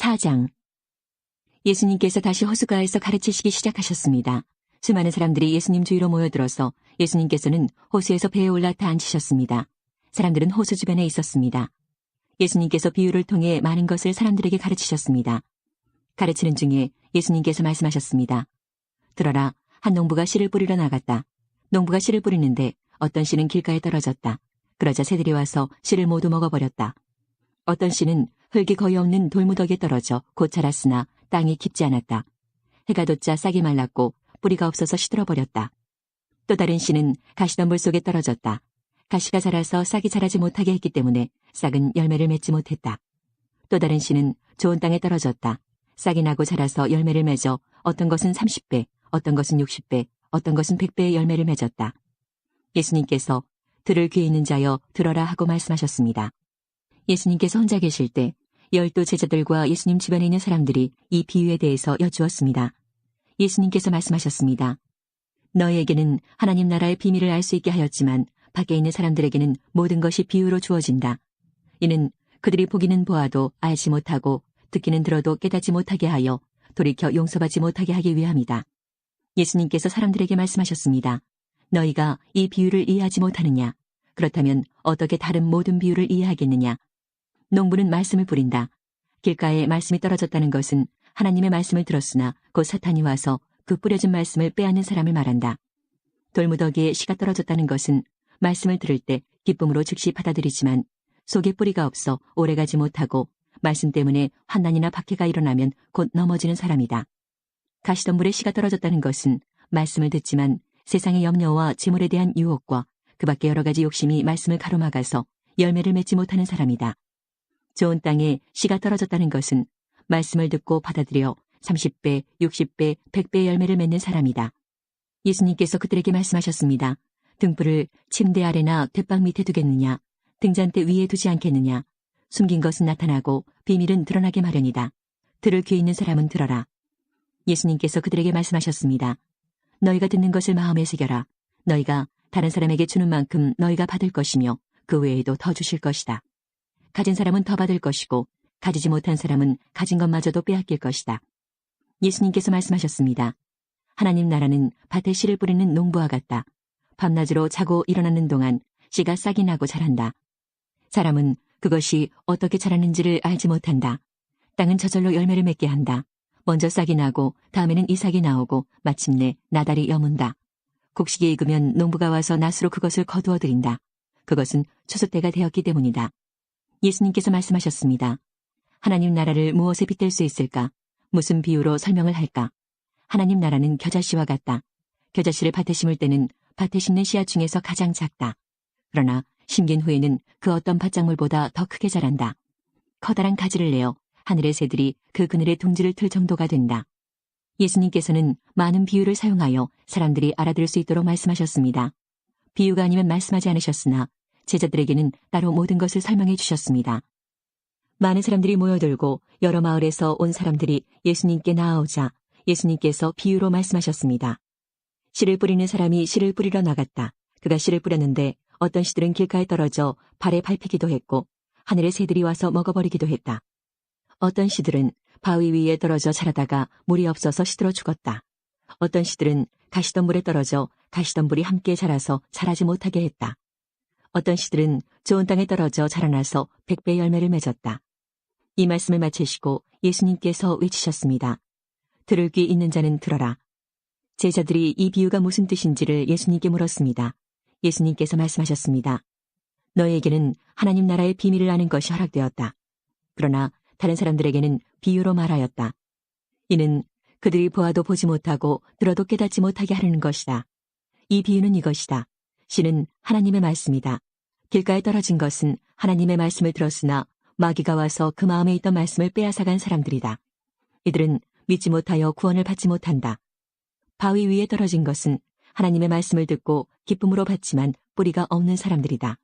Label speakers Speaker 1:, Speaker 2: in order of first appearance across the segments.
Speaker 1: 4장. 예수님께서 다시 호숫가에서 가르치시기 시작하셨습니다. 수많은 사람들이 예수님 주위로 모여들어서 예수님께서는 호수에서 배에 올라타 앉으셨습니다. 사람들은 호수 주변에 있었습니다. 예수님께서 비유를 통해 많은 것을 사람들에게 가르치셨습니다. 가르치는 중에 예수님께서 말씀하셨습니다. 들어라, 한 농부가 씨를 뿌리러 나갔다. 농부가 씨를 뿌리는데 어떤 씨는 길가에 떨어졌다. 그러자 새들이 와서 씨를 모두 먹어버렸다. 어떤 씨는 흙이 거의 없는 돌무더기에 떨어져 곧 자랐으나 땅이 깊지 않았다. 해가 돋자 싹이 말랐고 뿌리가 없어서 시들어버렸다. 또 다른 씨는 가시덤불 속에 떨어졌다. 가시가 자라서 싹이 자라지 못하게 했기 때문에 싹은 열매를 맺지 못했다. 또 다른 씨는 좋은 땅에 떨어졌다. 싹이 나고 자라서 열매를 맺어 어떤 것은 30배, 어떤 것은 60배, 어떤 것은 100배의 열매를 맺었다. 예수님께서 들을 귀에 있는 자여 들어라 하고 말씀하셨습니다. 예수님께서 혼자 계실 때 12 제자들과 예수님 주변에 있는 사람들이 이 비유에 대해서 여쭈었습니다. 예수님께서 말씀하셨습니다. 너희에게는 하나님 나라의 비밀을 알 수 있게 하였지만 밖에 있는 사람들에게는 모든 것이 비유로 주어진다. 이는 그들이 보기는 보아도 알지 못하고 듣기는 들어도 깨닫지 못하게 하여 돌이켜 용서받지 못하게 하기 위함이다. 예수님께서 사람들에게 말씀하셨습니다. 너희가 이 비유를 이해하지 못하느냐? 그렇다면 어떻게 다른 모든 비유를 이해하겠느냐? 농부는 말씀을 뿌린다. 길가에 말씀이 떨어졌다는 것은 하나님의 말씀을 들었으나 곧 사탄이 와서 그 뿌려진 말씀을 빼앗는 사람을 말한다. 돌무더기에 씨가 떨어졌다는 것은 말씀을 들을 때 기쁨으로 즉시 받아들이지만 속에 뿌리가 없어 오래가지 못하고 말씀 때문에 환난이나 박해가 일어나면 곧 넘어지는 사람이다. 가시덤불에 씨가 떨어졌다는 것은 말씀을 듣지만 세상의 염려와 재물에 대한 유혹과 그 밖에 여러 가지 욕심이 말씀을 가로막아서 열매를 맺지 못하는 사람이다. 좋은 땅에 씨가 떨어졌다는 것은 말씀을 듣고 받아들여 30배, 60배, 100배의 열매를 맺는 사람이다. 예수님께서 그들에게 말씀하셨습니다. 등불을 침대 아래나 뒷방 밑에 두겠느냐? 등잔대 위에 두지 않겠느냐? 숨긴 것은 나타나고 비밀은 드러나게 마련이다. 들을 귀에 있는 사람은 들어라. 예수님께서 그들에게 말씀하셨습니다. 너희가 듣는 것을 마음에 새겨라. 너희가 다른 사람에게 주는 만큼 너희가 받을 것이며 그 외에도 더 주실 것이다. 가진 사람은 더 받을 것이고 가지지 못한 사람은 가진 것마저도 빼앗길 것이다. 예수님께서 말씀하셨습니다. 하나님 나라는 밭에 씨를 뿌리는 농부와 같다. 밤낮으로 자고 일어나는 동안 씨가 싹이 나고 자란다. 사람은 그것이 어떻게 자라는지를 알지 못한다. 땅은 저절로 열매를 맺게 한다. 먼저 싹이 나고 다음에는 이삭이 나오고 마침내 나달이 여문다. 곡식이 익으면 농부가 와서 낫으로 그것을 거두어 들인다. 그것은 추수 때가 되었기 때문이다. 예수님께서 말씀하셨습니다. 하나님 나라를 무엇에 빗댈 수 있을까? 무슨 비유로 설명을 할까? 하나님 나라는 겨자씨와 같다. 겨자씨를 밭에 심을 때는 밭에 심는 씨앗 중에서 가장 작다. 그러나 심긴 후에는 그 어떤 밭작물보다 더 크게 자란다. 커다란 가지를 내어 하늘의 새들이 그 그늘에 둥지를 틀 정도가 된다. 예수님께서는 많은 비유를 사용하여 사람들이 알아들을 수 있도록 말씀하셨습니다. 비유가 아니면 말씀하지 않으셨으나 제자들에게는 따로 모든 것을 설명해 주셨습니다. 많은 사람들이 모여들고 여러 마을에서 온 사람들이 예수님께 나아오자 예수님께서 비유로 말씀하셨습니다. 씨를 뿌리는 사람이 씨를 뿌리러 나갔다. 그가 씨를 뿌렸는데 어떤 씨들은 길가에 떨어져 발에 밟히기도 했고 하늘의 새들이 와서 먹어버리기도 했다. 어떤 씨들은 바위 위에 떨어져 자라다가 물이 없어서 시들어 죽었다. 어떤 씨들은 가시덤불에 떨어져 가시덤불이 함께 자라서 자라지 못하게 했다. 어떤 씨들은 좋은 땅에 떨어져 자라나서 100배 열매를 맺었다. 이 말씀을 마치시고 예수님께서 외치셨습니다. 들을 귀 있는 자는 들어라. 제자들이 이 비유가 무슨 뜻인지를 예수님께 물었습니다. 예수님께서 말씀하셨습니다. 너희에게는 하나님 나라의 비밀을 아는 것이 허락되었다. 그러나 다른 사람들에게는 비유로 말하였다. 이는 그들이 보아도 보지 못하고 들어도 깨닫지 못하게 하려는 것이다. 이 비유는 이것이다. 씨는 하나님의 말씀이다. 길가에 떨어진 것은 하나님의 말씀을 들었으나 마귀가 와서 그 마음에 있던 말씀을 빼앗아간 사람들이다. 이들은 믿지 못하여 구원을 받지 못한다. 바위 위에 떨어진 것은 하나님의 말씀을 듣고 기쁨으로 받지만 뿌리가 없는 사람들이다.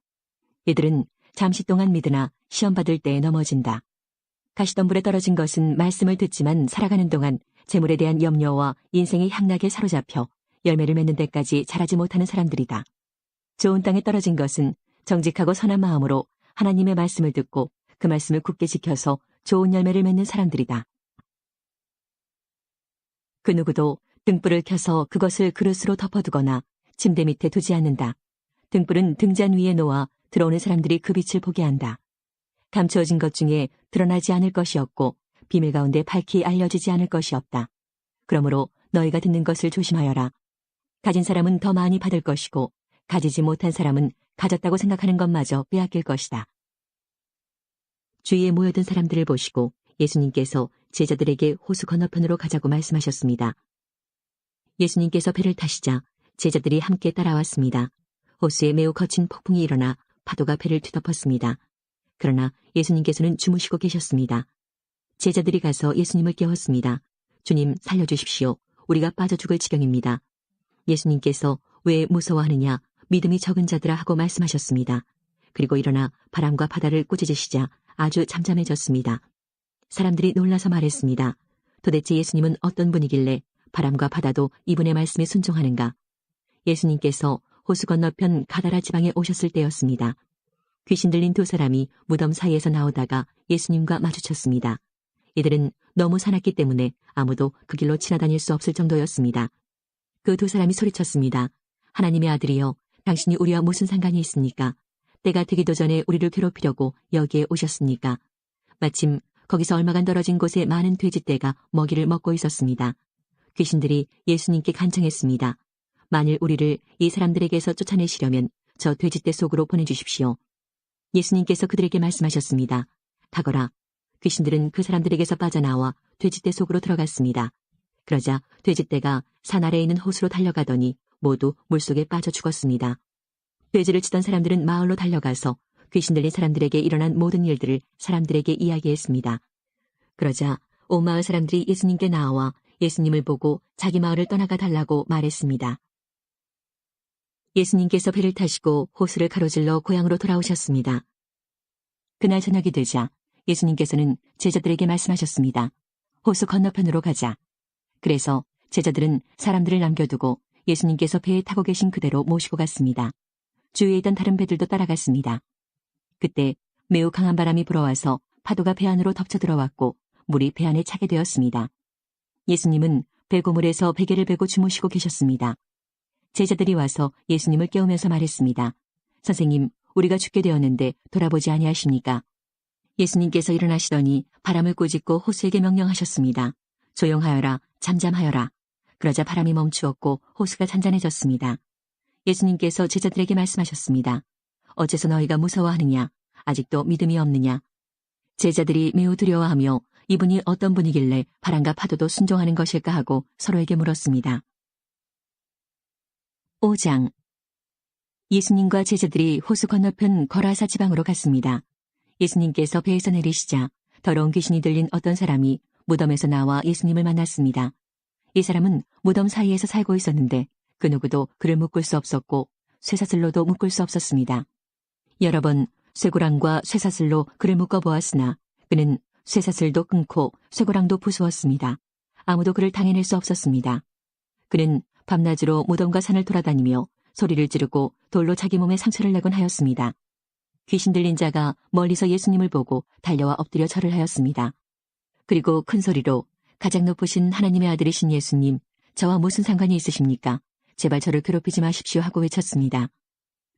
Speaker 1: 이들은 잠시 동안 믿으나 시험 받을 때에 넘어진다. 가시덤불에 떨어진 것은 말씀을 듣지만 살아가는 동안 재물에 대한 염려와 인생의 향락에 사로잡혀 열매를 맺는 데까지 자라지 못하는 사람들이다. 좋은 땅에 떨어진 것은 정직하고 선한 마음으로 하나님의 말씀을 듣고 그 말씀을 굳게 지켜서 좋은 열매를 맺는 사람들이다. 그 누구도 등불을 켜서 그것을 그릇으로 덮어두거나 침대 밑에 두지 않는다. 등불은 등잔 위에 놓아 들어오는 사람들이 그 빛을 보게 한다. 감추어진 것 중에 드러나지 않을 것이 없고 비밀 가운데 밝히 알려지지 않을 것이 없다. 그러므로 너희가 듣는 것을 조심하여라. 가진 사람은 더 많이 받을 것이고 가지지 못한 사람은 가졌다고 생각하는 것마저 빼앗길 것이다. 주위에 모여든 사람들을 보시고 예수님께서 제자들에게 호수 건너편으로 가자고 말씀하셨습니다. 예수님께서 배를 타시자 제자들이 함께 따라왔습니다. 호수에 매우 거친 폭풍이 일어나 파도가 배를 뒤덮었습니다. 그러나 예수님께서는 주무시고 계셨습니다. 제자들이 가서 예수님을 깨웠습니다. 주님, 살려주십시오. 우리가 빠져 죽을 지경입니다. 예수님께서 왜 무서워하느냐, 믿음이 적은 자들아 하고 말씀하셨습니다. 그리고 일어나 바람과 바다를 꾸짖으시자 아주 잠잠해졌습니다. 사람들이 놀라서 말했습니다. 도대체 예수님은 어떤 분이길래 바람과 바다도 이분의 말씀에 순종하는가? 예수님께서 호수 건너편 가다라 지방에 오셨을 때였습니다. 귀신 들린 두 사람이 무덤 사이에서 나오다가 예수님과 마주쳤습니다. 이들은 너무 사납기 때문에 아무도 그 길로 지나다닐 수 없을 정도였습니다. 그 두 사람이 소리쳤습니다. 하나님의 아들이여, 당신이 우리와 무슨 상관이 있습니까? 때가 되기도 전에 우리를 괴롭히려고 여기에 오셨습니까? 마침 거기서 얼마간 떨어진 곳에 많은 돼지떼가 먹이를 먹고 있었습니다. 귀신들이 예수님께 간청했습니다. 만일 우리를 이 사람들에게서 쫓아내시려면 저 돼지떼 속으로 보내주십시오. 예수님께서 그들에게 말씀하셨습니다. 가거라. 귀신들은 그 사람들에게서 빠져나와 돼지떼 속으로 들어갔습니다. 그러자 돼지떼가 산 아래에 있는 호수로 달려가더니 모두 물속에 빠져 죽었습니다. 돼지를 치던 사람들은 마을로 달려가서 귀신 들린 사람들에게 일어난 모든 일들을 사람들에게 이야기했습니다. 그러자 온 마을 사람들이 예수님께 나와 예수님을 보고 자기 마을을 떠나가 달라고 말했습니다. 예수님께서 배를 타시고 호수를 가로질러 고향으로 돌아오셨습니다. 그날 저녁이 되자 예수님께서는 제자들에게 말씀하셨습니다. 호수 건너편으로 가자. 그래서 제자들은 사람들을 남겨두고 예수님께서 배에 타고 계신 그대로 모시고 갔습니다. 주위에 있던 다른 배들도 따라갔습니다. 그때 매우 강한 바람이 불어와서 파도가 배 안으로 덮쳐 들어왔고 물이 배 안에 차게 되었습니다. 예수님은 배고물에서 베개를 베고 주무시고 계셨습니다. 제자들이 와서 예수님을 깨우면서 말했습니다. 선생님, 우리가 죽게 되었는데 돌아보지 아니하십니까? 예수님께서 일어나시더니 바람을 꾸짖고 호수에게 명령하셨습니다. 조용하여라, 잠잠하여라. 그러자 바람이 멈추었고 호수가 잔잔해졌습니다. 예수님께서 제자들에게 말씀하셨습니다. 어째서 너희가 무서워하느냐? 아직도 믿음이 없느냐? 제자들이 매우 두려워하며 이분이 어떤 분이길래 바람과 파도도 순종하는 것일까 하고 서로에게 물었습니다. 5장. 예수님과 제자들이 호수 건너편 거라사 지방으로 갔습니다. 예수님께서 배에서 내리시자 더러운 귀신이 들린 어떤 사람이 무덤에서 나와 예수님을 만났습니다. 이 사람은 무덤 사이에서 살고 있었는데 그 누구도 그를 묶을 수 없었고 쇠사슬로도 묶을 수 없었습니다. 여러 번 쇠고랑과 쇠사슬로 그를 묶어보았으나 그는 쇠사슬도 끊고 쇠고랑도 부수었습니다. 아무도 그를 당해낼 수 없었습니다. 그는 밤낮으로 무덤과 산을 돌아다니며 소리를 지르고 돌로 자기 몸에 상처를 내곤 하였습니다. 귀신 들린 자가 멀리서 예수님을 보고 달려와 엎드려 절을 하였습니다. 그리고 큰 소리로 가장 높으신 하나님의 아들이신 예수님, 저와 무슨 상관이 있으십니까? 제발 저를 괴롭히지 마십시오 하고 외쳤습니다.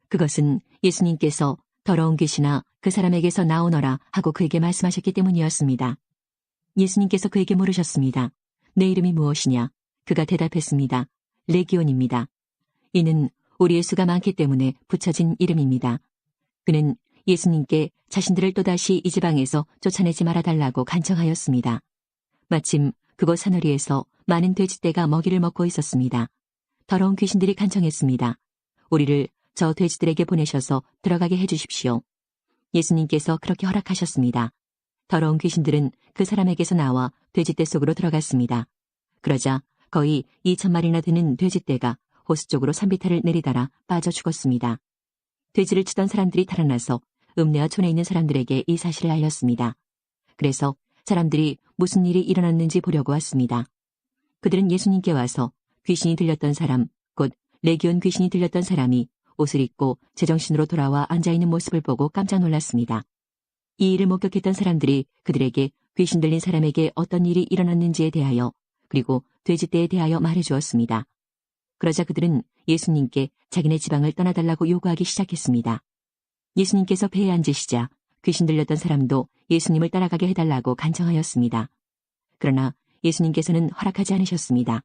Speaker 1: 그것은 예수님께서 더러운 귀신아 그 사람에게서 나오너라 하고 그에게 말씀하셨기 때문이었습니다. 예수님께서 그에게 물으셨습니다. 내 이름이 무엇이냐? 그가 대답했습니다. 레기온입니다. 이는 우리의 수가 많기 때문에 붙여진 이름입니다. 그는 예수님께 자신들을 또다시 이 지방에서 쫓아내지 말아달라고 간청하였습니다. 마침 그곳 사거리에서 많은 돼지떼가 먹이를 먹고 있었습니다. 더러운 귀신들이 간청했습니다. 우리를 저 돼지들에게 보내셔서 들어가게 해주십시오. 예수님께서 그렇게 허락하셨습니다. 더러운 귀신들은 그 사람에게서 나와 돼지떼 속으로 들어갔습니다. 그러자 거의 2,000마리나 되는 돼지떼가 호수 쪽으로 산비탈을 내리달아 빠져 죽었습니다. 돼지를 치던 사람들이 달아나서 읍내와 촌에 있는 사람들에게 이 사실을 알렸습니다. 그래서 사람들이 무슨 일이 일어났는지 보려고 왔습니다. 그들은 예수님께 와서 귀신이 들렸던 사람, 곧 레기온 귀신이 들렸던 사람이 옷을 입고 제정신으로 돌아와 앉아있는 모습을 보고 깜짝 놀랐습니다. 이 일을 목격했던 사람들이 그들에게 귀신 들린 사람에게 어떤 일이 일어났는지에 대하여 그리고 돼지떼에 대하여 말해주었습니다. 그러자 그들은 예수님께 자기네 지방을 떠나달라고 요구하기 시작했습니다. 예수님께서 배에 앉으시자 귀신 들렸던 사람도 예수님을 따라가게 해달라고 간청하였습니다. 그러나 예수님께서는 허락하지 않으셨습니다.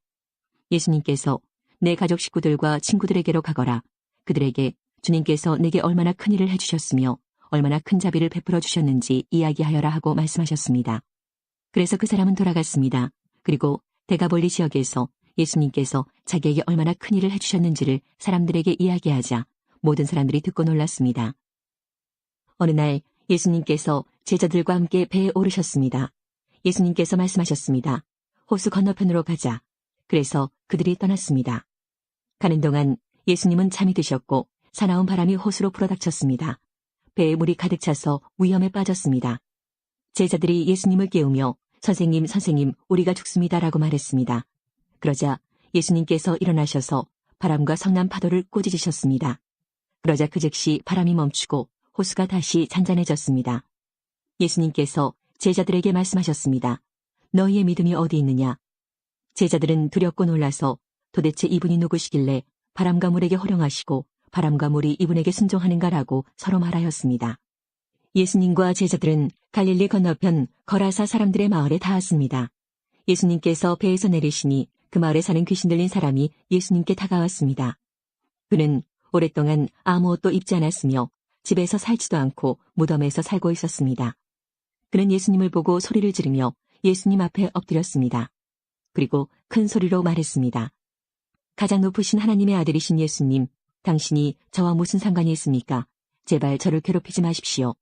Speaker 1: 예수님께서 내 가족 식구들과 친구들에게로 가거라. 그들에게 주님께서 내게 얼마나 큰 일을 해주셨으며 얼마나 큰 자비를 베풀어 주셨는지 이야기하여라 하고 말씀하셨습니다. 그래서 그 사람은 돌아갔습니다. 그리고 데가볼리 지역에서 예수님께서 자기에게 얼마나 큰 일을 해주셨는지를 사람들에게 이야기하자 모든 사람들이 듣고 놀랐습니다. 어느 날 예수님께서 제자들과 함께 배에 오르셨습니다. 예수님께서 말씀하셨습니다. 호수 건너편으로 가자. 그래서 그들이 떠났습니다. 가는 동안 예수님은 잠이 드셨고 사나운 바람이 호수로 불어닥쳤습니다. 배에 물이 가득 차서 위험에 빠졌습니다. 제자들이 예수님을 깨우며 선생님, 선생님, 우리가 죽습니다라고 말했습니다. 그러자 예수님께서 일어나셔서 바람과 성난 파도를 꾸짖으셨습니다. 그러자 그 즉시 바람이 멈추고 호수가 다시 잔잔해졌습니다. 예수님께서 제자들에게 말씀하셨습니다. 너희의 믿음이 어디 있느냐? 제자들은 두렵고 놀라서 도대체 이분이 누구시길래 바람과 물에게 허용하시고 바람과 물이 이분에게 순종하는가라고 서로 말하였습니다. 예수님과 제자들은 갈릴리 건너편 거라사 사람들의 마을에 닿았습니다. 예수님께서 배에서 내리시니 그 마을에 사는 귀신 들린 사람이 예수님께 다가왔습니다. 그는 오랫동안 아무것도 입지 않았으며 집에서 살지도 않고 무덤에서 살고 있었습니다. 그는 예수님을 보고 소리를 지르며 예수님 앞에 엎드렸습니다. 그리고 큰 소리로 말했습니다. 가장 높으신 하나님의 아들이신 예수님, 당신이 저와 무슨 상관이 있습니까? 제발 저를 괴롭히지 마십시오.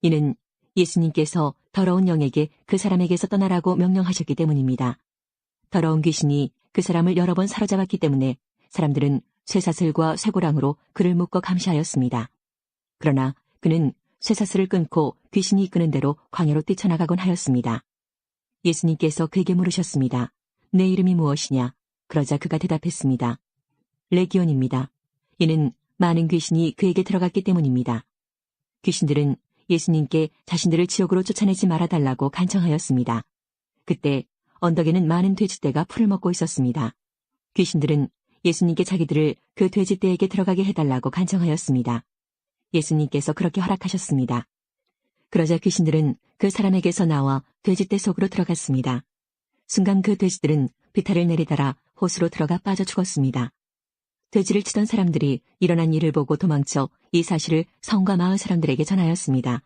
Speaker 1: 이는 예수님께서 더러운 영에게 그 사람에게서 떠나라고 명령하셨기 때문입니다. 더러운 귀신이 그 사람을 여러 번 사로잡았기 때문에 사람들은 쇠사슬과 쇠고랑으로 그를 묶어 감시하였습니다. 그러나 그는 쇠사슬을 끊고 귀신이 이끄는 대로 광야로 뛰쳐나가곤 하였습니다. 예수님께서 그에게 물으셨습니다. 내 이름이 무엇이냐? 그러자 그가 대답했습니다. 레기온입니다. 이는 많은 귀신이 그에게 들어갔기 때문입니다. 귀신들은 예수님께 자신들을 지옥으로 쫓아내지 말아달라고 간청하였습니다. 그때 언덕에는 많은 돼지떼가 풀을 먹고 있었습니다. 귀신들은 예수님께 자기들을 그 돼지떼에게 들어가게 해달라고 간청하였습니다. 예수님께서 그렇게 허락하셨습니다. 그러자 귀신들은 그 사람에게서 나와 돼지떼 속으로 들어갔습니다. 순간 그 돼지들은 비탈을 내리달아 호수로 들어가 빠져 죽었습니다. 돼지를 치던 사람들이 일어난 일을 보고 도망쳐 이 사실을 성과 마을 사람들에게 전하였습니다.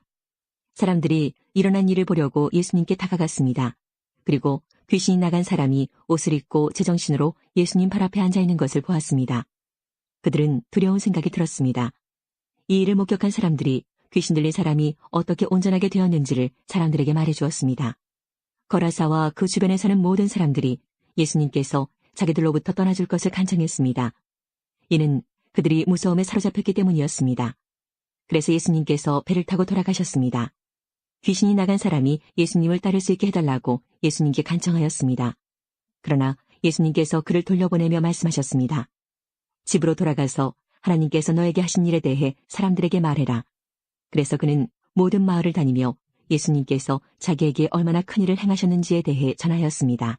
Speaker 1: 사람들이 일어난 일을 보려고 예수님께 다가갔습니다. 그리고 귀신이 나간 사람이 옷을 입고 제정신으로 예수님 발 앞에 앉아 있는 것을 보았습니다. 그들은 두려운 생각이 들었습니다. 이 일을 목격한 사람들이 귀신 들린 사람이 어떻게 온전하게 되었는지를 사람들에게 말해주었습니다. 거라사와 그 주변에 사는 모든 사람들이 예수님께서 자기들로부터 떠나줄 것을 간청했습니다. 이는 그들이 무서움에 사로잡혔기 때문이었습니다. 그래서 예수님께서 배를 타고 돌아가셨습니다. 귀신이 나간 사람이 예수님을 따를 수 있게 해달라고 예수님께 간청하였습니다. 그러나 예수님께서 그를 돌려보내며 말씀하셨습니다. 집으로 돌아가서 하나님께서 너에게 하신 일에 대해 사람들에게 말해라. 그래서 그는 모든 마을을 다니며 예수님께서 자기에게 얼마나 큰 일을 행하셨는지에 대해 전하였습니다.